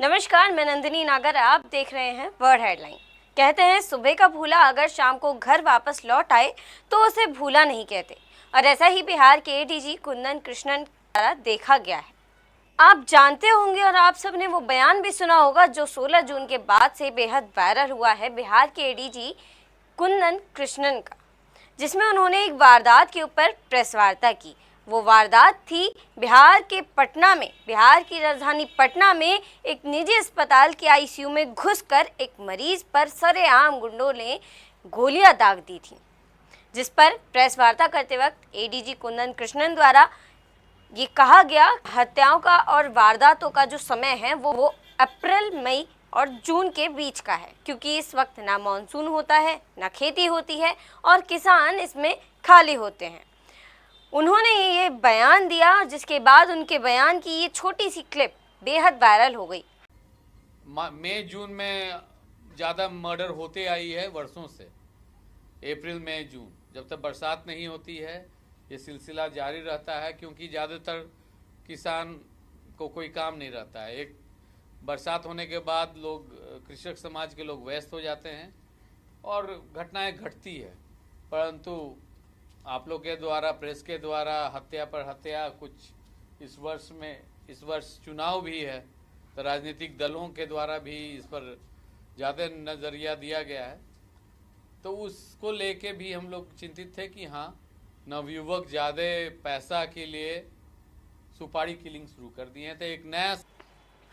नमस्कार, मैं नंदिनी नागर। आप देख रहे हैं वर्ड हेडलाइन। कहते हैं सुबह का भूला अगर शाम को घर वापस लौट आए तो उसे भूला नहीं कहते, और ऐसा ही बिहार के एडीजी कुंदन कृष्णन द्वारा देखा गया है। आप जानते होंगे और आप सबने वो बयान भी सुना होगा जो 16 जून के बाद से बेहद वायरल हुआ है बिहार के एडीजी कुंदन कृष्णन का, जिसमें उन्होंने एक वारदात के ऊपर प्रेस वार्ता की। वो वारदात थी बिहार के पटना में, बिहार की राजधानी पटना में एक निजी अस्पताल के आईसीयू में घुसकर एक मरीज पर सरेआम गुंडों ने गोलियां दाग दी थी, जिस पर प्रेस वार्ता करते वक्त एडीजी कुंदन कृष्णन द्वारा ये कहा गया हत्याओं का और वारदातों का जो समय है वो अप्रैल, मई और जून के बीच का है, क्योंकि इस वक्त ना मानसून होता है, ना खेती होती है और किसान इसमें खाली होते हैं। उन्होंने ये बयान दिया, जिसके बाद उनके बयान की ये छोटी सी क्लिप बेहद वायरल हो गई। मई जून में ज़्यादा मर्डर होते आई है वर्षों से। अप्रैल, मई, जून, जब तक बरसात नहीं होती है ये सिलसिला जारी रहता है, क्योंकि ज़्यादातर किसान को कोई काम नहीं रहता है। एक बरसात होने के बाद लोग, कृषक समाज के लोग व्यस्त हो जाते हैं और घटनाएं घटती है। परंतु आप लोग के द्वारा, प्रेस के द्वारा हत्या पर हत्या, कुछ इस वर्ष चुनाव भी है तो राजनीतिक दलों के द्वारा भी इस पर ज़्यादा नज़रिया दिया गया है, तो उसको लेके भी हम लोग चिंतित थे कि हाँ, नवयुवक ज़्यादा पैसा के लिए सुपारी किलिंग शुरू कर दिए हैं। तो एक नया,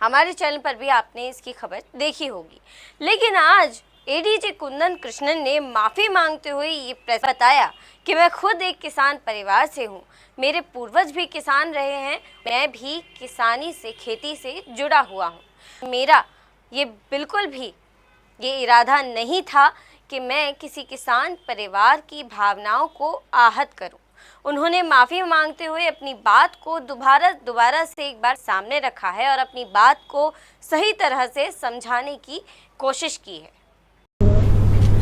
हमारे चैनल पर भी आपने इसकी खबर देखी होगी, लेकिन आज एडीजी कुंदन कृष्णन ने माफ़ी मांगते हुए ये बताया कि मैं खुद एक किसान परिवार से हूँ, मेरे पूर्वज भी किसान रहे हैं, मैं भी किसानी से, खेती से जुड़ा हुआ हूँ। मेरा ये बिल्कुल भी ये इरादा नहीं था कि मैं किसी किसान परिवार की भावनाओं को आहत करूं। उन्होंने माफ़ी मांगते हुए अपनी बात को दोबारा से एक बार सामने रखा है और अपनी बात को सही तरह से समझाने की कोशिश की है।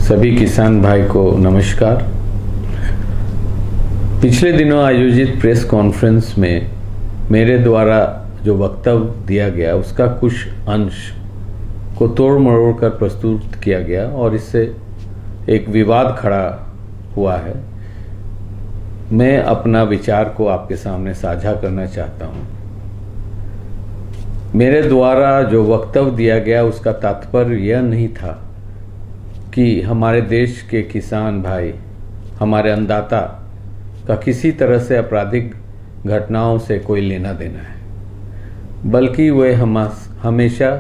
सभी किसान भाई को नमस्कार। पिछले दिनों आयोजित प्रेस कॉन्फ्रेंस में मेरे द्वारा जो वक्तव्य दिया गया उसका कुछ अंश को तोड़ मरोड़ कर प्रस्तुत किया गया और इससे एक विवाद खड़ा हुआ है। मैं अपना विचार को आपके सामने साझा करना चाहता हूँ। मेरे द्वारा जो वक्तव्य दिया गया उसका तात्पर्य यह नहीं था कि हमारे देश के किसान भाई, हमारे अन्नदाता का किसी तरह से आपराधिक घटनाओं से कोई लेना देना है, बल्कि वे हमेशा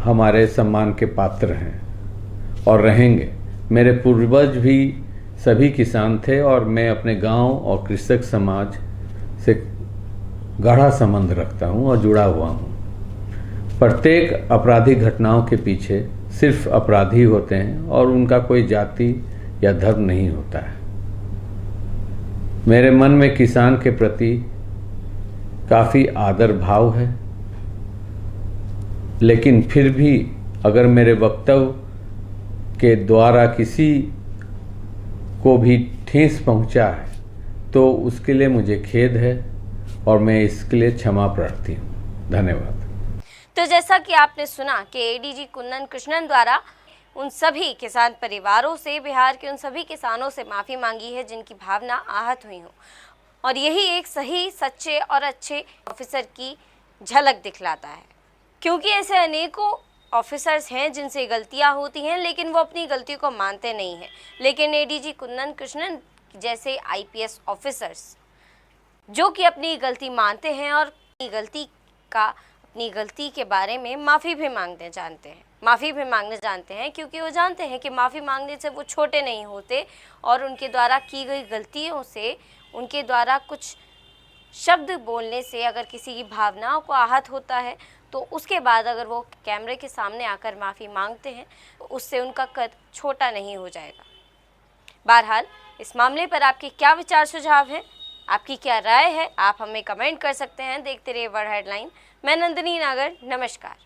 हमारे सम्मान के पात्र हैं और रहेंगे। मेरे पूर्वज भी सभी किसान थे और मैं अपने गांव और कृषक समाज से गाढ़ा संबंध रखता हूं और जुड़ा हुआ हूं। प्रत्येक आपराधिक घटनाओं के पीछे सिर्फ अपराधी होते हैं और उनका कोई जाति या धर्म नहीं होता है। मेरे मन में किसान के प्रति काफ़ी आदर भाव है, लेकिन फिर भी अगर मेरे वक्तव्य के द्वारा किसी को भी ठेस पहुंचा है तो उसके लिए मुझे खेद है और मैं इसके लिए क्षमा प्रार्थी हूँ। धन्यवाद। तो जैसा कि आपने सुना कि एडीजी कुंदन कृष्णन द्वारा उन सभी किसान परिवारों से, बिहार के उन सभी किसानों से माफ़ी मांगी है जिनकी भावना आहत हुई हो, और यही एक सही, सच्चे और अच्छे ऑफिसर की झलक दिखलाता है, क्योंकि ऐसे अनेकों ऑफिसर्स हैं जिनसे गलतियां होती हैं लेकिन वो अपनी गलती को मानते नहीं हैं। लेकिन एडीजी कुंदन कृष्णन जैसे आईपीएस ऑफिसर्स जो कि अपनी गलती मानते हैं और अपनी गलती के बारे में माफ़ी भी मांगने जानते हैं, क्योंकि वो जानते हैं कि माफ़ी मांगने से वो छोटे नहीं होते और उनके द्वारा की गई गलतियों से, उनके द्वारा कुछ शब्द बोलने से अगर किसी की भावनाओं को आहत होता है तो उसके बाद अगर वो कैमरे के सामने आकर माफ़ी मांगते हैं तो उससे उनका कद छोटा नहीं हो जाएगा। बहरहाल, इस मामले पर आपके क्या विचार सुझाव हैं, आपकी क्या राय है, आप हमें कमेंट कर सकते हैं। देखते रहिए वर्ड हेडलाइन। मैं नंदिनी नागर, नमस्कार।